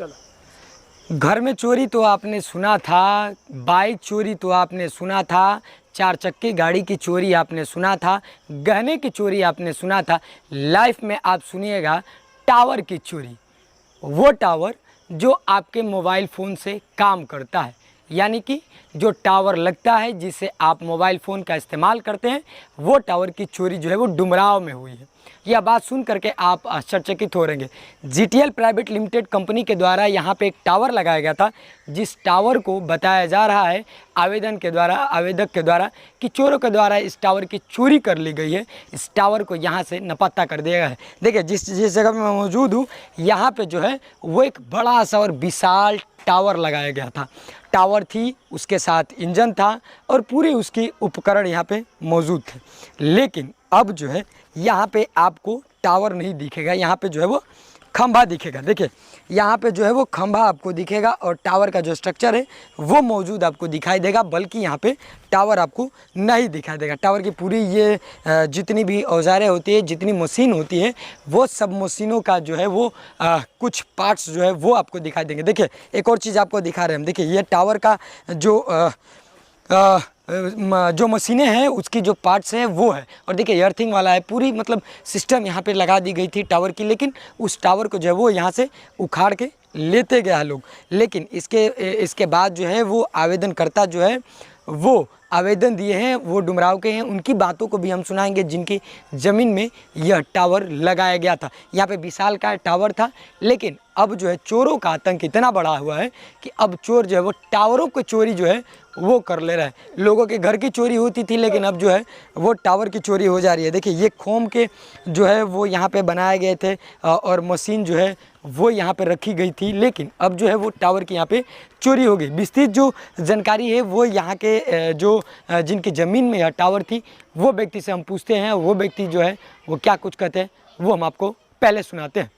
चलो। घर में चोरी तो आपने सुना था, बाइक चोरी तो आपने सुना था, 4 चक्के गाड़ी की चोरी आपने सुना था, गहने की चोरी आपने सुना था। लाइफ में आप सुनिएगा टावर की चोरी। वो टावर जो आपके मोबाइल फ़ोन से काम करता है, यानी कि जो टावर लगता है जिससे आप मोबाइल फ़ोन का इस्तेमाल करते हैं, वो टावर की चोरी जो है वो डुमरांव में हुई है। यह बात सुन करके आप आश्चर्यचकित हो रहेंगे। जीटीएल प्राइवेट लिमिटेड कंपनी के द्वारा यहाँ पे एक टावर लगाया गया था, जिस टावर को बताया जा रहा है आवेदक के द्वारा कि चोरों के द्वारा इस टावर की चोरी कर ली गई है। इस टावर को यहाँ से नपत्ता कर दिया गया है। देखिए जिस जगह में मैं मौजूद हूँ, यहाँ पे जो है वो एक बड़ा सा और विशाल टावर लगाया गया था। टावर थी, उसके साथ इंजन था और पूरे उसके उपकरण यहाँ पे मौजूद थे। लेकिन अब जो है यहाँ पे आपको टावर नहीं दिखेगा, यहाँ पे जो है वो खंभा दिखेगा। देखिए यहाँ पे जो है वो खंभा आपको दिखेगा और टावर का जो स्ट्रक्चर है वो मौजूद आपको दिखाई देगा, बल्कि यहाँ पे टावर आपको नहीं दिखाई देगा। टावर की पूरी ये जितनी भी औजारें होती है, जितनी मशीन होती है, वो सब मशीनों का जो है वो कुछ पार्ट्स जो है वो आपको दिखाई देंगे। देखिए एक और चीज़ आपको दिखा रहे हैं हम। देखिए ये टावर का जो मशीनें हैं उसकी जो पार्ट्स हैं वो है, और देखिए अर्थिंग वाला है, पूरी मतलब सिस्टम यहाँ पे लगा दी गई थी टावर की। लेकिन उस टावर को जो है वो यहाँ से उखाड़ के लेते गया लोग। लेकिन इसके बाद जो है वो आवेदनकर्ता जो है वो आवेदन दिए हैं, वो डुमरांव के हैं। उनकी बातों को भी हम सुनाएंगे जिनकी ज़मीन में यह टावर लगाया गया था। यहाँ पे विशालकाय टावर था, लेकिन अब जो है चोरों का आतंक इतना बढ़ा हुआ है कि अब चोर जो है वो टावरों की चोरी जो है वो कर ले रहा है। लोगों के घर की चोरी होती थी, लेकिन अब जो है वो टावर की चोरी हो जा रही है। देखिए ये खोम के जो है वो यहाँ पे बनाए गए थे और मशीन जो है वो यहाँ पे रखी गई थी, लेकिन अब जो है वो टावर की यहाँ पे चोरी हो गई। विस्तृत जो जानकारी है वो यहाँ के जिनकी ज़मीन में यह टावर थी वो व्यक्ति से हम पूछते हैं। वो व्यक्ति जो है वो क्या कुछ कहते हैं वो हम आपको पहले सुनाते हैं।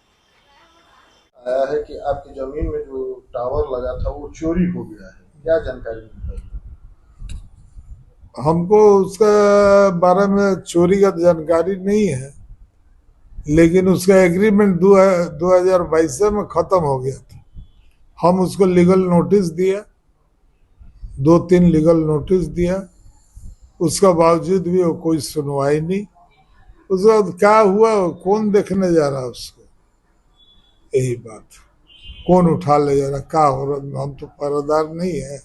आया है कि आपकी जमीन में जो टावर लगा था वो चोरी हो गया है, क्या जानकारी मिली? हमको उसका बारे में चोरी का जानकारी नहीं है, लेकिन उसका एग्रीमेंट 2022 में खत्म हो गया था। हम उसको लीगल नोटिस दिया, 2-3 लीगल नोटिस दिया, उसका बावजूद भी वो कोई सुनवाई नहीं। उसके बाद क्या हुआ, कौन देखने जा रहा उसको, यही बात, कौन उठा ले जा रहा, क्या हो रहा, हम तो पहरेदार नहीं है।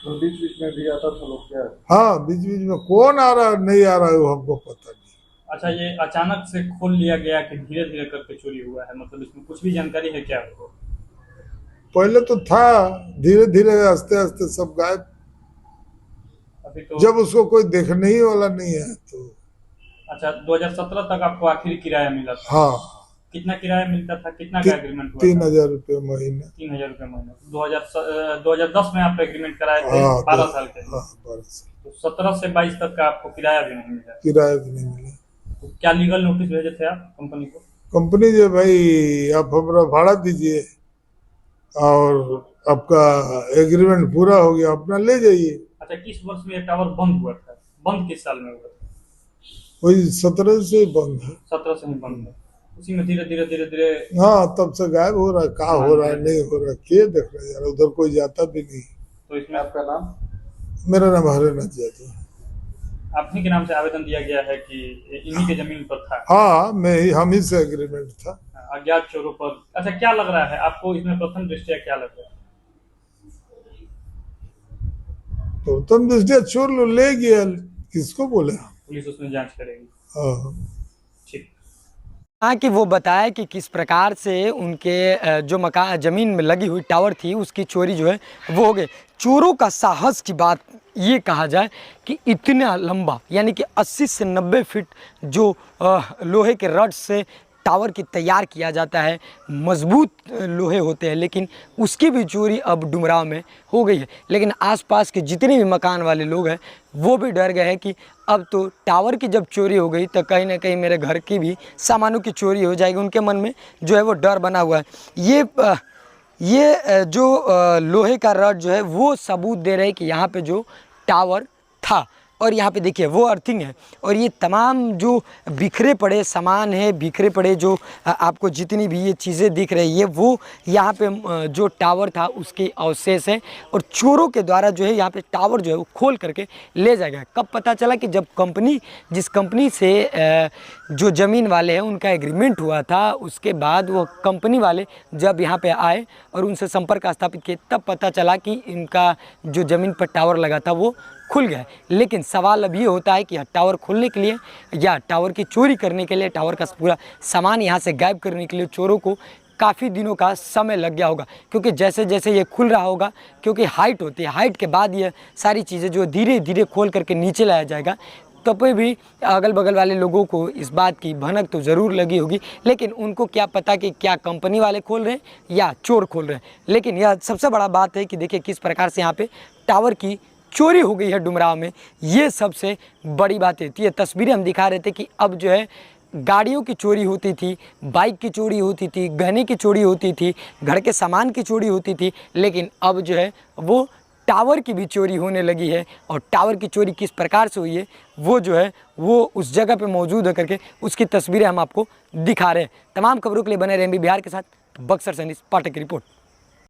बीच बीच में भी आता था लोग क्या? हाँ बीच बीच में कौन आ रहा नहीं आ रहा है वो हमको पता नहीं। अच्छा, ये अचानक से खोल लिया गया कि धीरे धीरे करके चोरी हुआ है, मतलब इसमें कुछ भी जानकारी है क्या आपको? पहले तो था, धीरे धीरे आस्ते आस्ते सब गायब। अभी तो जब उसको कोई देखने ही वाला नहीं है तो। अच्छा, 2017 तक आपको आखिरी किराया मिला था? हाँ। कितना किराया मिलता था, कितना का एग्रीमेंट हुआ? 3,000 रुपये महीने। 3,000 रुपये महीने। 2010 में आप एग्रीमेंट कराए थे? हाँ, 12 साल के। हाँ 12 साल। तो 17 से 22 तक का आपको किराया भी नहीं मिला? किराया भी नहीं मिला। तो क्या लीगल नोटिस भेजे थे आप कंपनी को? कंपनी जो भाई आप हमारा भाड़ा दीजिए और आपका एग्रीमेंट पूरा हो गया, अपना ले जाइए। अच्छा, किस वर्ष में ये टावर बंद हुआ था? बंद किस साल में हुआ था? वही 17 से ही बंद है। 17 से ही बंद है। उसी में धीरे धीरे धीरे धीरे हाँ तब से गायब हो रहा है, कहाँ हो रहा है नहीं हो रहा है, क्या देख रहा है यार, उधर कोई जाता भी नहीं। तो इसमें आपका नाम? मेरा नाम हरेनाथ जादव है। आप ही के नाम से आवेदन दिया गया है कि इन्हीं के जमीन पर था? हाँ हम ही से एग्रीमेंट था। अज्ञात चोरों पर। अच्छा, क्या लग रहा है आपको इसमें प्रथम दृष्टया, क्या लग रहा है? तो तुम दृष्टिया चोर लो ले गया, किसको बोले? पुलिस उसमें जांच करेगी। हाँ। ठीक। हाँ कि वो बताया कि किस प्रकार से उनके जो मकान ज़मीन में लगी हुई टावर थी उसकी चोरी जो है वो हो गई। चोरों का साहस की बात ये कहा जाए कि इतना लंबा, यानी कि 80 से 90 फीट जो लोहे के रड से टावर की तैयार किया जाता है, मजबूत लोहे होते हैं, लेकिन उसकी भी चोरी अब डुमरांव में हो गई है। लेकिन आसपास के जितने भी मकान वाले लोग हैं वो भी डर गए हैं कि अब तो टावर की जब चोरी हो गई तो कहीं ना कहीं मेरे घर की भी सामानों की चोरी हो जाएगी। उनके मन में जो है वो डर बना हुआ है। ये जो लोहे का रड जो है वो सबूत दे रहे हैं कि यहाँ पे जो टावर था और यहाँ पे देखिए वो अर्थिंग है, और ये तमाम जो बिखरे पड़े सामान है, बिखरे पड़े जो आपको जितनी भी ये चीज़ें दिख रही है वो यहाँ पे जो टावर था उसके अवशेष है, और चोरों के द्वारा जो है यहाँ पे टावर जो है वो खोल करके ले जाया गया। कब पता चला कि जब जिस कंपनी से जो ज़मीन वाले हैं उनका एग्रीमेंट हुआ था, उसके बाद वो कंपनी वाले जब यहाँ पे आए और उनसे संपर्क स्थापित किए, तब पता चला कि इनका जो ज़मीन पर टावर लगा था वो खुल गया। लेकिन सवाल अब ये होता है कि टावर खोलने के लिए या टावर की चोरी करने के लिए, टावर का पूरा सामान यहाँ से गायब करने के लिए चोरों को काफ़ी दिनों का समय लग गया होगा, क्योंकि जैसे जैसे ये खुल रहा होगा, क्योंकि हाइट होती है, हाइट के बाद ये सारी चीज़ें जो धीरे धीरे खोल करके नीचे लाया जाएगा, तब भी अगल बगल वाले लोगों को इस बात की भनक तो ज़रूर लगी होगी, लेकिन उनको क्या पता कि क्या कंपनी वाले खोल रहे हैं या चोर खोल रहे हैं। लेकिन यह सबसे बड़ा बात है कि देखिए किस प्रकार से यहाँ पे टावर की चोरी हो गई है डुमराव में, ये सबसे बड़ी बात है। ये तस्वीरें हम दिखा रहे थे कि अब जो है गाड़ियों की चोरी होती थी, बाइक की चोरी होती थी, गहने की चोरी होती थी, घर के सामान की चोरी होती थी, लेकिन अब जो है वो टावर की भी चोरी होने लगी है। और टावर की चोरी किस प्रकार से हुई है वो जो है वो उस जगह पे मौजूद है करके उसकी तस्वीरें हम आपको दिखा रहे हैं। तमाम खबरों के लिए बने रहें बिहार के साथ। बक्सर से अनीस पाठक की रिपोर्ट।